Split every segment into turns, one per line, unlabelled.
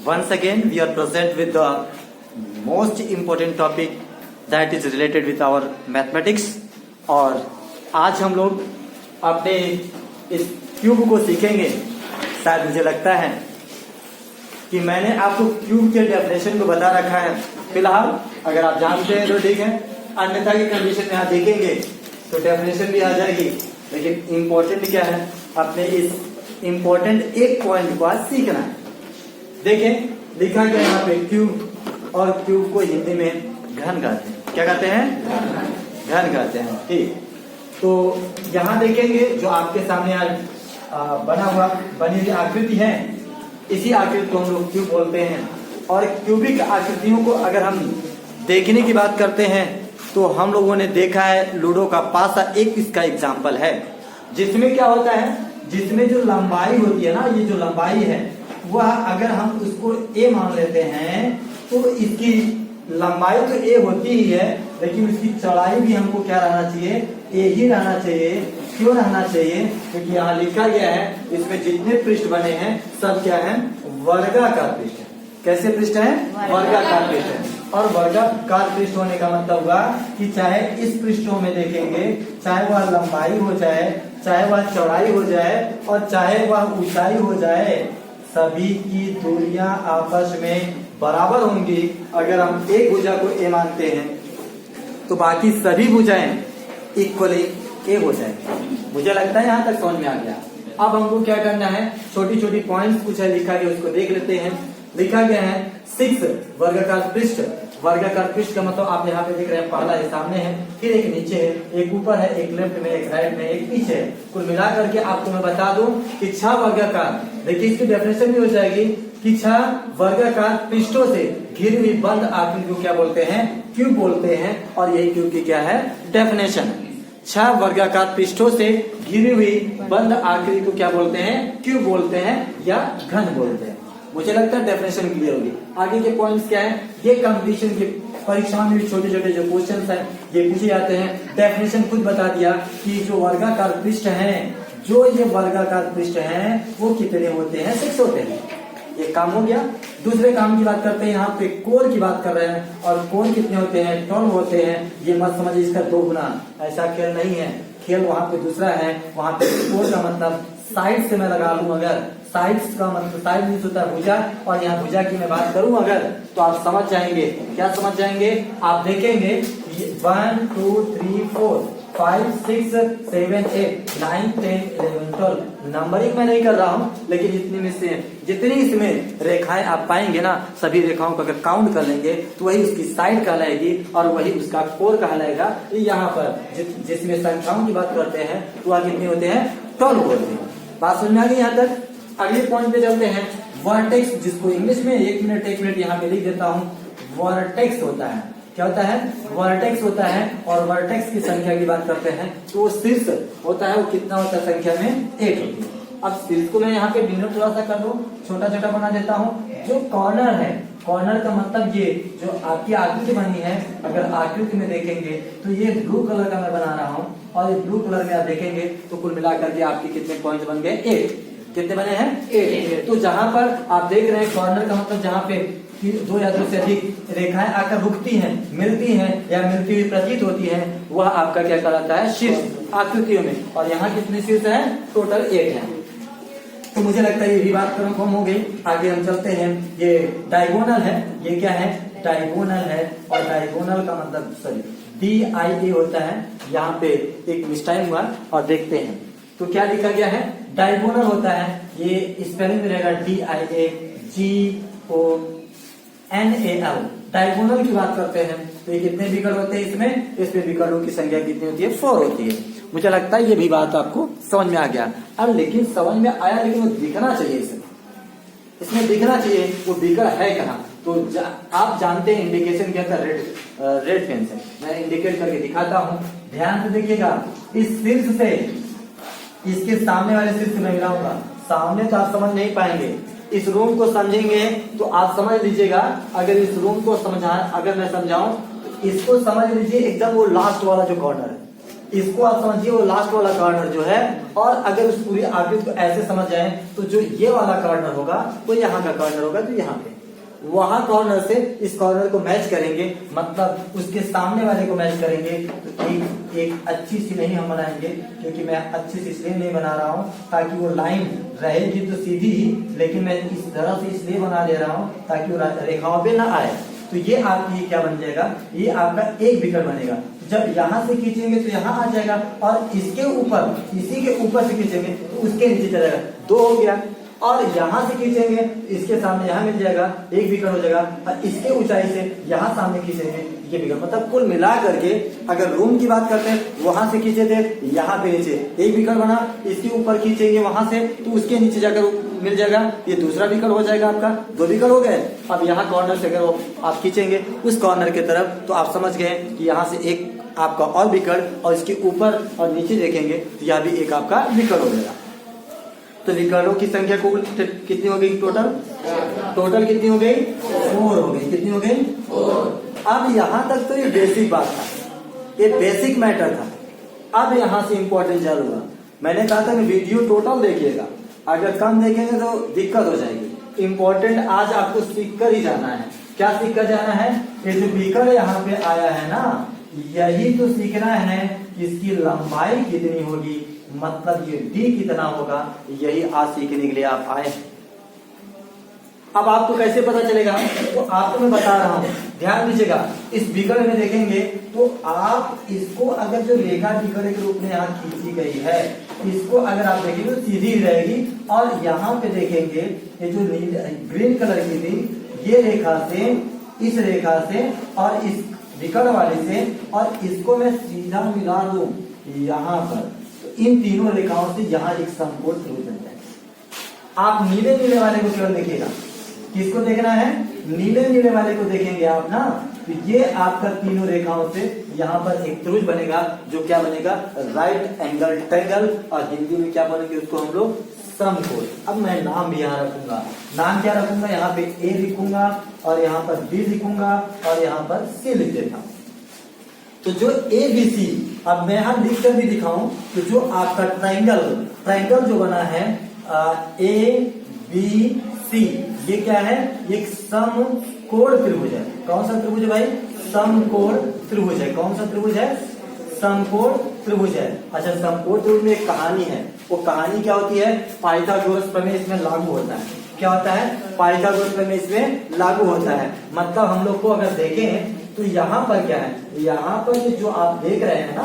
Once again, we are present with the most important topic that is related with our mathematics. और आज हम लोग अपने इस क्यूब को सीखेंगे। शायद मुझे लगता है कि मैंने आपको क्यूब के डेफिनेशन को बता रखा है। फिलहाल अगर आप जानते हैं तो ठीक है, अन्यथा की कंडीशन में आप देखेंगे तो डेफिनेशन भी आ जाएगी। लेकिन इम्पोर्टेंट क्या है, अपने इस इम्पोर्टेंट एक पॉइंट को आज सीखना है। देखें लिखा गया यहाँ पे क्यूब, और क्यूब को हिंदी में घन कहते हैं। क्या कहते हैं? घन कहते हैं। ठीक, तो यहाँ देखेंगे जो आपके सामने आज बनी हुई आकृति है, इसी आकृति को हम लोग क्यूब बोलते हैं। और क्यूबिक आकृतियों को अगर हम देखने की बात करते हैं तो हम लोगों ने देखा है लूडो का पासा एक इसका एग्जाम्पल है, जिसमें क्या होता है, जिसमें जो लंबाई होती है ना, ये जो लंबाई है वह अगर हम उसको ए मान लेते हैं तो इसकी लंबाई तो ए होती ही है, लेकिन उसकी चौड़ाई भी हमको क्या रहना चाहिए, ए ही रहना चाहिए। क्यों रहना चाहिए? क्योंकि यहाँ लिखा गया है इसमें जितने पृष्ठ बने हैं सब क्या है, वर्गाकार पृष्ठ है। कैसे पृष्ठ है? वर्गाकार पृष्ठ है। और वर्गाकार पृष्ठ होने का मतलब हुआ कि चाहे इस पृष्ठों में देखेंगे, चाहे वह लंबाई हो जाए, चाहे वह चौड़ाई हो जाए, और चाहे वह ऊंचाई हो जाए, सभी की दूरियां आपस में बराबर होंगी। अगर हम एक भुजा को ए मानते हैं तो बाकी सभी भुजाएं इक्वली ए हो जाएंगी। मुझे लगता है यहाँ तक समझ में आ गया। अब हमको क्या करना है, छोटी छोटी पॉइंट्स कुछ है लिखा गया, उसको देख लेते हैं। लिखा गया है 6 वर्गाकार पृष्ठ। वर्गाकार पृष्ठ का मतलब आप यहाँ पे देख रहे हैं, पहला है सामने है, फिर एक नीचे है, एक ऊपर है, एक लेफ्ट में, एक राइट में, एक पीछे है। कुल मिला करके आपको मैं बता दूं कि 6 वर्गाकार, देखिए इसकी डेफिनेशन भी हो जाएगी कि 6 वर्गाकार पृष्ठों से घिरी हुई बंद आकृति को क्या बोलते हैं, क्यूब बोलते हैं। और यही क्यूब की क्या है, डेफिनेशन है। 6 वर्गाकार पृष्ठों से घिरी हुई बंद आकृति को क्या बोलते हैं, क्यूब बोलते हैं या घन बोलते हैं। मुझे लगता है डेफिनेशन क्लियर होगी। आगे के पॉइंट्स क्या है, ये कंपटीशन की परीक्षा में भी छोटे छोटे जो क्वेश्चंस हैं ये पूछे जाते हैं। डेफिनेशन खुद बता दिया कि जो वर्गाकार पृष्ठ हैं, जो ये वर्गाकार पृष्ठ हैं वो कितने होते हैं, 6 होते हैं। ये काम हो गया। दूसरे काम की बात करते हैं, यहाँ पे कोण की बात कर रहे हैं, और कोण कितने होते हैं, 12 होते हैं। ये मत समझिए इसका 2 गुना, ऐसा खेल नहीं है। खेल वहां पे दूसरा है। वहां पे कोण का मतलब साइड से मैं लगा लूं, अगर साइड्स का मतलब साइड मीन्स होता है भुजा, और यहाँ भुजा की मैं बात करूं अगर, तो आप समझ जाएंगे। क्या समझ जाएंगे? आप देखेंगे 1 2 3 4 5 6 7 8 9 10 11 12 नंबरिंग मैं नहीं कर रहा हूँ, लेकिन इतनी में से जितनी इसमें रेखाएं आप पाएंगे ना, सभी रेखाओं को अगर काउंट कर लेंगे तो वही उसकी साइड कहलाएगी और वही उसका कोर कहलाएगा। यहाँ पर जिसमें संख्याओं की बात करते हैं तो वह कितने होते हैं, 12 होते हैं। बात समझ में आ गई यहाँ तक? अगले पॉइंट पे चलते हैं। वर्टेक्स, जिसको इंग्लिश में एक मिनट यहाँ पे लिख देता हूँ। वर्टेक्स होता है, क्या होता है, वर्टेक्स होता है। और वर्टेक्स की संख्या की बात करते हैं तो वो शीर्ष होता है, वो कितना होता है, संख्या में 8 होती है। अब शीर्ष को मैं यहाँ पे डिनोट थोड़ा सा कर दूं, छोटा छोटा बना देता हूँ। जो कॉर्नर है, कॉर्नर का मतलब ये जो आपकी आकृति बनी है, अगर आकृति में देखेंगे तो ये ब्लू कलर का मैं बना रहा हूँ, और ये ब्लू कलर में आप देखेंगे तो कुल मिलाकर के आपके कितने पॉइंट बन गए, 8। कितने बने हैं, 8। तो जहां पर आप देख रहे हैं कॉर्नर का मतलब जहां पे 2 या 2 से अधिक रेखाएं आकर रुकती हैं, मिलती हैं या मिलती हुई प्रतीत होती हैं, वह आपका क्या कहलाता है, शीर्ष आकृतियों में। और यहाँ कितने शीर्ष हैं, टोटल 8 हैं। तो मुझे लगता है ये भी बात कम हो गई। आगे हम चलते हैं। ये डायगोनल है, ये क्या है, डायगोनल है। और डायगोनल का मतलब DIA होता है। यहाँ पे एक मिस्टेक हुआ और देखते हैं तो क्या लिखा गया है, डायगोनल होता है। ये स्पेलिंग में रहेगा DIAGONAL। डायगोनल की बात करते हैं तो ये कितने विकर्ण होते हैं, इसमें विकर्णों की संख्या कितनी होती है, 4 होती है। मुझे लगता है ये भी बात आपको समझ में आ गया। अब लेकिन समझ में आया, लेकिन वो दिखना चाहिए, इसमें दिखना चाहिए वो विकर्ण है कहाँ। तो आप जानते हैं इंडिकेशन क्या था, रेड पेन से मैं इंडिकेट करके दिखाता हूँ। ध्यान से देखिएगा, इस शीर्ष से इसके सामने वाले शीर्ष में मिलाऊंगा। सामने तो आप समझ नहीं पाएंगे, इस रूम को समझेंगे तो आप समझ लीजिएगा। अगर इस रूम को अगर मैं समझाऊं तो इसको समझ लीजिए एकदम वो लास्ट वाला जो कॉर्नर है, इसको आप समझिए वो लास्ट वाला कॉर्नर जो है, और अगर उस पूरी आकृति को ऐसे समझ जाए तो जो ये वाला कॉर्नर होगा वो यहाँ का कॉर्नर होगा, तो यहाँ पे वहां कॉर्नर से इस कॉर्नर को मैच करेंगे, मतलब उसके सामने वाले को मैच करेंगे। तो एक अच्छी सी नहीं हम बनाएंगे, क्योंकि मैं अच्छी सी इसलिए नहीं बना रहा हूँ ताकि वो लाइन रहेगी तो सीधी ही, लेकिन मैं इस तरह से इसलिए बना दे रहा हूँ ताकि वो रेखाओं पे ना आए। तो ये आपकी क्या बन जाएगा, ये आपका एक विकर्ण बनेगा। जब यहाँ से खींचेंगे तो यहाँ आ जाएगा, और इसके ऊपर, इसी के ऊपर से खींचेंगे तो उसके नीचे चला जाएगा, 2 हो गया। और यहाँ से खींचेंगे इसके सामने यहाँ मिल जाएगा, एक विकर्ण हो जाएगा, और इसके ऊंचाई से यहाँ सामने खींचेंगे ये विकर्ण। मतलब कुल मिला करके अगर रूम की बात करते हैं, वहां से खींचे थे यहाँ पे नीचे एक विकर्ण बना, इसके ऊपर खींचेंगे वहां से तो उसके नीचे जाकर मिल जाएगा, ये दूसरा विकर्ण हो जाएगा आपका, 2 विकर्ण हो गए। अब यहाँ कॉर्नर से अगर आप खींचेंगे उस कॉर्नर की तरफ, तो आप समझ गए कि यहाँ से एक आपका और विकर्ण, और इसके ऊपर और नीचे देखेंगे तो यह भी एक आपका विकर्ण हो जाएगा। तो विकर्णों की संख्या कुल कितनी हो गई टोटल कितनी हो गई, 4 हो गई। कितनी हो गई, 4। अब यहाँ तक तो ये बेसिक बात था, ये बेसिक मैटर था। अब यहाँ से इंपॉर्टेंट चालू हुआ। मैंने कहा था कि वीडियो टोटल देखिएगा, अगर कम देखेंगे तो दिक्कत हो जाएगी। इंपॉर्टेंट आज आपको सीख कर ही जाना है। क्या सीख कर जाना है, ये जो विकर्ण यहाँ पे आया है ना, यही तो सीखना है कि इसकी लंबाई कितनी होगी, मतलब ये d कितना होगा, यही आज सीखने के लिए आप आए हैं। अब आपको कैसे पता चलेगा, तो आपको मैं बता रहा हूं, ध्यान दीजिएगा। इस विकर्ण में देखेंगे तो आप इसको अगर जो रेखा विकर्ण के रूप में यहाँ खींची गई है, इसको अगर आप देखेंगे तो सीधी रहेगी, और यहाँ पे देखेंगे ये जो ग्रीन कलर की थी, ये रेखा से, इस रेखा से और इस विकर्ण वाले से, और इसको मैं सीधा मिला दूं यहाँ पर, इन तीनों रेखाओं से यहाँ एक समकोण त्रिभुज बन जाएगा। आप नीले नीले वाले को केवल देखिएगा, किसको देखना है, नीले नीले वाले को देखेंगे आप ना, तो ये आपका तीनों रेखाओं से यहाँ पर एक त्रिभुज बनेगा, जो क्या बनेगा, राइट एंगल ट्रायंगल, और हिंदी में क्या बोलेंगे उसको हम लोग, समकोण। अब मैं नाम भी यहाँ रखूंगा, नाम क्या रखूंगा, यहाँ पे ए लिखूंगा, और यहाँ पर बी लिखूंगा, और यहाँ पर सी लिख देता हूँ। तो जो ए बी सी, अब मैं यहाँ लिख कर भी दिखाऊं, तो जो आपका ट्रायंगल जो बना है ए बी सी, ये क्या है, एक समकोण त्रिभुज है। कौन सा त्रिभुज है भाई, समकोण त्रिभुज है। कौन सा त्रिभुज है, समकोण त्रिभुज है। अच्छा, समकोण त्रिभुज में एक कहानी है, वो कहानी क्या होती है, पाइथागोरस प्रमेय इसमें लागू होता है। क्या होता है, पाइथागोरस प्रमेय इसमें लागू होता है। मतलब हम लोग को अगर देखें तो यहाँ पर क्या है, यहाँ पर ये जो आप देख रहे हैं ना,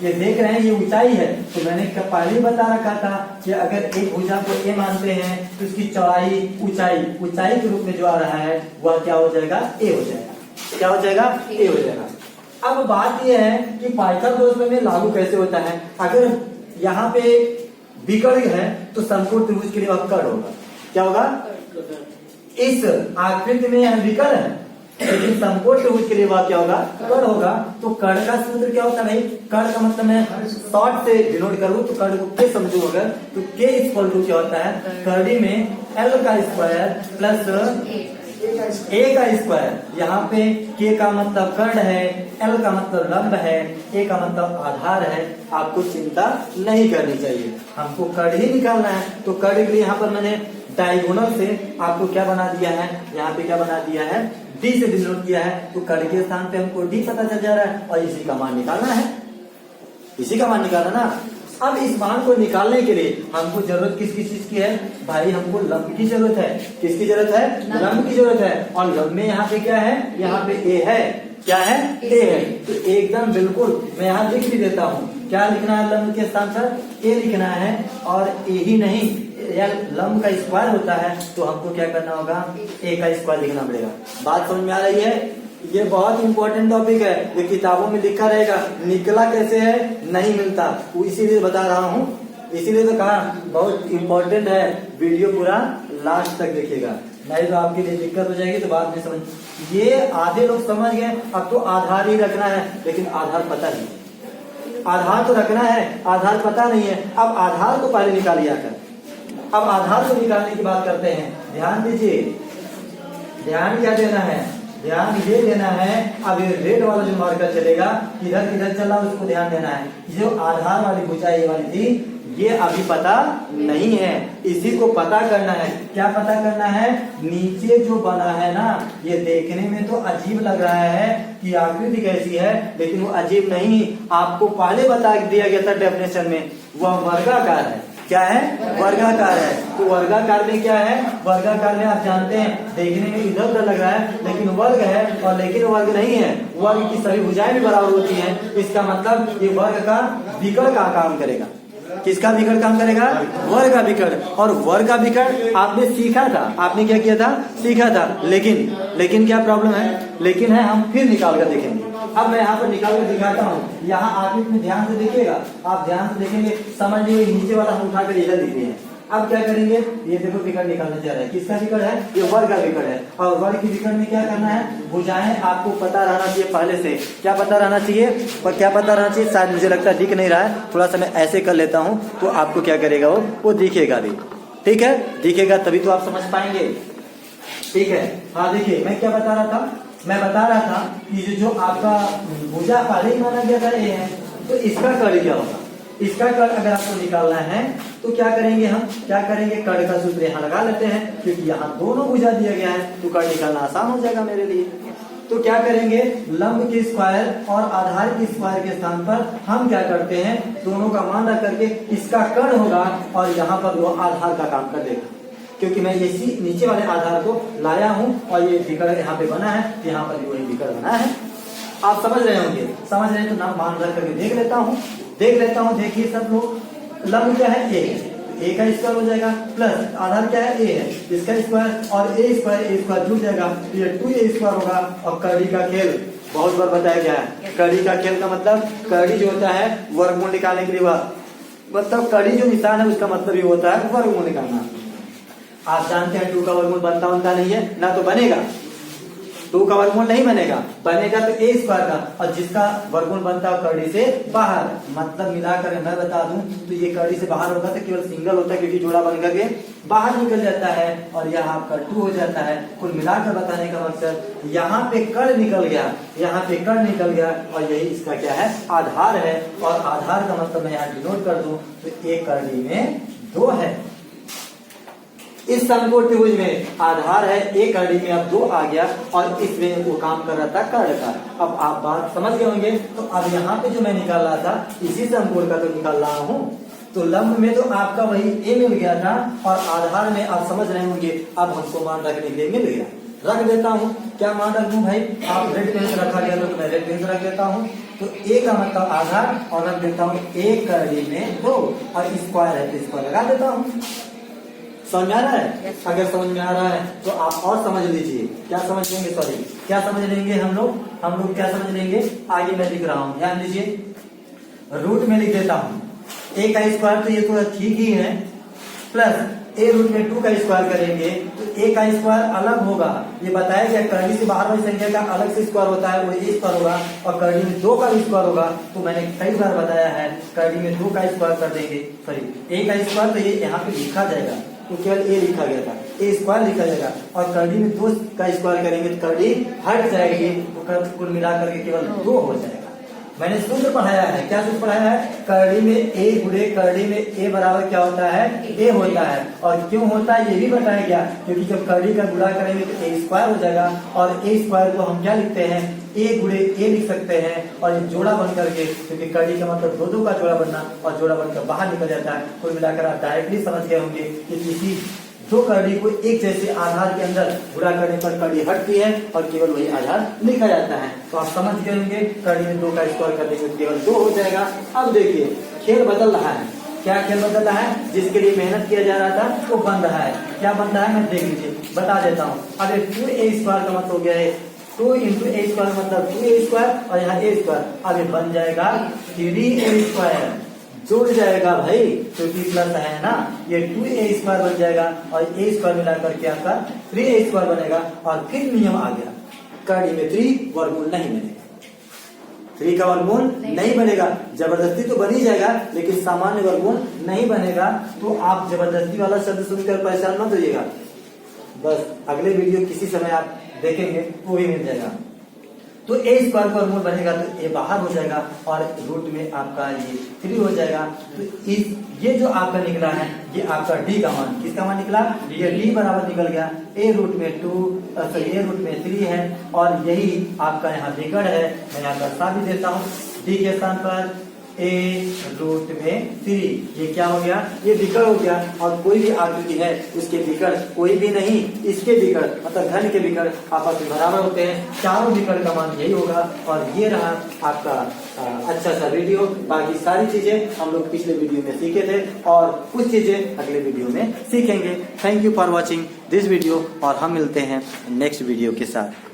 ये देख रहे हैं, ये ऊंचाई है। तो मैंने पहले ही बता रखा था कि अगर एक भुजा को ए मानते हैं तो इसकी चौड़ाई ऊंचाई के रूप में जो आ रहा है वह क्या हो जाएगा, ए हो जाएगा। क्या हो जाएगा, ए हो जाएगा। अब बात यह है कि पाइथागोरस प्रमेय लागू कैसे होता है। अगर यहाँ पे विकर्ण है तो समकोण त्रिभुज के लिए वह कर्ण होगा। क्या होगा, इस आकृति में यह विकर्ण है, लेकिन समकोण त्रिभुज के लिए वह क्या होगा, कर्ण होगा। तो कर्ण का सूत्र क्या होता है भाई, कर्ण का मतलब मैं शॉर्ट से डिनोट करूं तो कर्ण को के समझू अगर, तो के इक्वल टू क्या होता है, कर्णी में एल का स्क्वायर प्लस ए का स्क्वायर। यहाँ पे के का मतलब कर्ण है, एल का मतलब लंब है, ए का मतलब आधार है। आपको चिंता नहीं करनी चाहिए, हमको कर्ण ही निकालना है। तो कर्ण के लिए यहाँ पर मैंने डायगोनल से आपको क्या बना दिया है, यहाँ पे क्या बना दिया है, डी से डिनोट किया है। तो कर्ण के स्थान पे हमको डी पता चल जा रहा है, और इसी का मान निकालना है, इसी का मान निकालना ना। अब इस मान को निकालने के लिए हमको जरूरत किस चीज की है भाई, हमको लंब की जरूरत है। किसकी जरूरत है, लंब की जरूरत है। और लंब में यहाँ पे क्या है, यहाँ पे ए है। क्या है, ए है। तो एकदम बिल्कुल मैं यहाँ लिख भी देता हूँ, क्या लिखना है लंब के स्थान पर, ए लिखना है। और ए ही नहीं, या लंब का स्क्वायर होता है तो हमको क्या करना होगा, ए का स्क्वायर लिखना पड़ेगा। बात समझ में आ रही है। ये बहुत इंपॉर्टेंट टॉपिक है, ये किताबों में लिखा रहेगा, निकला कैसे है नहीं मिलता, वो इसीलिए बता रहा हूँ, इसीलिए तो कहा बहुत इंपॉर्टेंट है। वीडियो पूरा लास्ट तक देखिएगा, नहीं तो आपके लिए दिक्कत हो जाएगी। तो बाद में समझ, ये आधे लोग समझ गए। अब तो आधार ही रखना है, लेकिन आधार पता नहीं, आधार तो रखना है, आधार पता नहीं है। अब आधार को पहले निकालिया कर। अब आधार को निकालने की बात करते हैं। ध्यान दीजिए, ध्यान क्या देना है, ध्यान ये देना है। अब ये रेड वाला जो मार्कर चलेगा किधर किधर चला उसको ध्यान देना है। जो आधार वाली भुजा ये वाली थी ये अभी पता नहीं है, इसी को पता करना है। क्या पता करना है? नीचे जो बना है ना ये देखने में तो अजीब लग रहा है कि आकृति कैसी है, लेकिन वो अजीब नहीं, आपको पहले बता दिया गया था डेफिनेशन में, वह वर्गाकार है। क्या है? वर्गाकार है। तो वर्गाकार में क्या है? वर्गाकार में आप जानते हैं देखने में इधर उधर लग रहा है लेकिन वर्ग है, और लेकिन वर्ग नहीं है। वर्ग की सभी भुजाएं भी बराबर होती हैं, इसका मतलब ये वर्ग का विकर्ण का काम करेगा। किसका विकर्ण काम करेगा? वर्ग का विकर्ण। और वर्ग का विकर्ण आपने सीखा था, आपने क्या किया था? सीखा था। लेकिन क्या प्रॉब्लम है? लेकिन है हम फिर निकाल कर देखेंगे। अब मैं यहाँ पर निकाल कर दिखाता हूँ। यहाँ आप इसमें ध्यान से देखिएगा, आप ध्यान से देखेंगे, समझ लीजिए नीचे वाला हम उठाकर इधर लिख दिए हैं। अब क्या करेंगे? ये देखो विकर्ण निकालने जा रहा है। किसका विकर्ण है? ये वर्ग का विकर्ण है। और वर्ग की विकर्ण में क्या करना है? भुजाएं आपको पता रहना चाहिए पहले से। क्या पता रहना चाहिए? और क्या पता रहना चाहिए? शायद मुझे लगता है दिख नहीं रहा है, थोड़ा सा मैं ऐसे कर लेता हूँ तो आपको क्या करेगा वो दिखेगा भी। ठीक है, दिखेगा तभी तो आप समझ पाएंगे। ठीक है, हाँ देखिए मैं क्या बता रहा था? मैं बता रहा था कि जो आपका भुजा पहले ही माना गया था ये है, तो इसका कर्ण क्या होगा? इसका कर्ण अगर आपको निकालना है तो क्या करेंगे? हम क्या करेंगे? कर्ण का सूत्र यहाँ लगा लेते हैं, क्योंकि यहाँ दोनों भुजा दिया गया है तो कर्ण निकालना आसान हो जाएगा मेरे लिए। तो क्या करेंगे? लंब के स्क्वायर और आधार के स्क्वायर के स्थान पर हम क्या करते हैं? दोनों का मान रख करके इसका कर्ण होगा और यहाँ पर वो आधार का काम कर देगा, क्योंकि मैं ये नीचे वाले आधार को लाया हूँ और ये विकर्ण यहाँ पे बना है, यहाँ पर भी वही विकर्ण बना है। आप समझ रहे होंगे? समझ रहे हैं तो नाम मान रख करके देख लेता हूँ। देखिए सब लोग, लंब क्या है? ए का स्क्वायर हो जाएगा, प्लस आधार क्या है? ए है, इसका स्क्वायर और ए स्क्वायर जुड़ जाएगा, ये 2a स्क्वायर होगा। और कड़ी का खेल बहुत बार बताया गया है। कड़ी का खेल का मतलब कड़ी जो होता है वर्गमूल निकालने के लिए, वह मतलब कड़ी जो निशान है उसका मतलब ये होता है वर्गमूल निकालना। आप जानते हैं 2 का वर्गमूल बनता नहीं है, ना तो बनेगा। 2 का वर्गमूल नहीं बनेगा तो ए स्क्वायर का, और जिसका वर्गमूल बनता है कड़ी से बाहर। मतलब मिलाकर मैं बता दूं तो ये कड़ी से बाहर होगा तो केवल सिंगल होता है, क्योंकि जोड़ा बन करके बाहर निकल जाता है और यह आपका 2 हो जाता है। कुल मिलाकर बताने का मकसद यहाँ पे कर्ण निकल गया, यहाँ पे कर्ण निकल गया, और यही इसका क्या है? आधार है। और आधार का मतलब मैं यहाँ डिनोट कर दूं तो एक कड़ी में 2 है। इस समकोण त्रिभुज में आधार है, एक कड़ी में अब 2 आ गया और इसमें वो काम कर रहा था कर्ण का। अब आप बात समझ गए होंगे। तो अब यहाँ पे जो मैं निकाल रहा था इसी समकोण का तो निकाल रहा हूँ। तो लंब में तो आपका वही ए मिल गया था और आधार में आप समझ रहे होंगे। अब हमको मान रखने के लिए मिल गया, रख देता हूँ। क्या मान रख दूं भाई? आप रेड पेन से रखा गया तो मैं रेड पेन से रख देता हूँ। तो ए का मतलब आधार और रख देता हूँ एक कड़ी में 2 और स्क्वायर है तो स्क्वायर लगा देता हूँ। समझ में आ रहा है? अगर समझ में आ रहा है तो आप और समझ लीजिए। क्या समझ लेंगे? सॉरी, क्या समझ लेंगे हम लोग क्या समझ लेंगे? आगे मैं लिख रहा हूँ, ध्यान दीजिए। रूट में लिख देता हूँ ए का स्क्वायर, तो ये तो ठीक ही है, प्लस ए रूट में 2 का स्क्वायर करेंगे तो ए का स्क्वायर अलग होगा। ये बताया गया कड़ी से बाहर वाली संख्या का अलग से स्क्वायर होता है, वो ए स्क्वायर होगा। और कड़ी में 2 का भी स्क्वायर होगा। तो मैंने कई बार बताया है कड़ी में 2 का स्क्वायर कर देंगे, सॉरी ए का स्क्वायर, तो ये यहाँ पे लिखा जाएगा तो केवल ए लिखा गया था, ए स्क्वायर लिखा जाएगा। और कड़ी में 2 का स्क्वायर करेंगे तो कड़ी हट जाएगी, तो कुल मिलाकर के केवल 2 हो जाएगा। मैंने सूत्र पढ़ाया है। क्या सूत्र पढ़ाया है? कड़ी में ए गुणे कड़ी में ए बराबर क्या होता है? ए होता है। और क्यों होता है ये भी बताया गया, क्योंकि जब कड़ी का गुणा करेंगे तो ए स्क्वायर हो जाएगा। और ए स्क्वायर को हम क्या लिखते हैं? ए गुणे ए लिख सकते हैं। और ये जोड़ा बन करके, क्योंकि कड़ी का मतलब 2 का जोड़ा बनना, और जोड़ा बनकर बाहर निकल जाता है। कुल मिलाकर आप डायरेक्टली समझ गए होंगे कि किसी 2 कड़ी को एक जैसे आधार के अंदर गुणा करने पर कड़ी हटती है और केवल वही आधार लिखा जाता है। तो आप समझ गए होंगे कड़ी में 2 का स्क्वायर कर देंगे केवल 2 हो जाएगा। अब देखिए खेल बदल रहा है। क्या खेल बदल रहा है? जिसके लिए मेहनत किया जा रहा था वो बन रहा है। क्या बन रहा है मैं देख लीजिए, बता देता हूँ। अब 2a स्क्वायर का मतलब हो गया है 2 इंटू ए स्क्वायर मतलब 2a स्क्वायर, और यहाँ a स्क्वायर। अब ये बन जाएगा 3a स्क्वायर, जुड़ जाएगा भाई क्योंकि प्लस है ना। ये 2a स्क्वायर बन जाएगा और a स्क्वायर मिलाकर के आपका 3a स्क्वायर बनेगा। और फिर नियम आ गया, कड़ी में 3 वर्गमूल नहीं बनेगा, 3 का वर्गमूल नहीं बनेगा। जबरदस्ती तो बन ही जाएगा लेकिन सामान्य वर्गमूल नहीं बनेगा। तो आप जबरदस्ती वाला शब्द सुनकर परेशान मत होइएगा। बस अगले वीडियो किसी समय आप देखेंगे वो भी मिल जाएगा। तो ए स्क्वायर का वर्गमूल बनेगा तो ए बाहर हो जाएगा और रूट में आपका ये 3 हो जाएगा। तो इस ये जो आपका निकला है ये आपका डी का मान, किसका मान निकला, ये डी बराबर निकल गया ए रूट में 2 ए रूट में 3 है और यही आपका यहाँ विकर्ण है। मैं यहाँ दर्शा भी देता हूँ, डी के स्थान पर ए रूट में 3, ये क्या हो गया, ये विकर्ण हो गया। और कोई भी आकृति है उसके विकर्ण कोई भी नहीं, इसके विकर्ण मतलब घन के विकर्ण आपस में बराबर होते हैं। चारों विकर्ण का मान यही होगा। और ये रहा आपका अच्छा सा वीडियो। बाकी सारी चीजें हम लोग पिछले वीडियो में सीखे थे और कुछ चीजें अगले वीडियो में सीखेंगे। Thank you for watching this video और हम मिलते हैं नेक्स्ट वीडियो के साथ।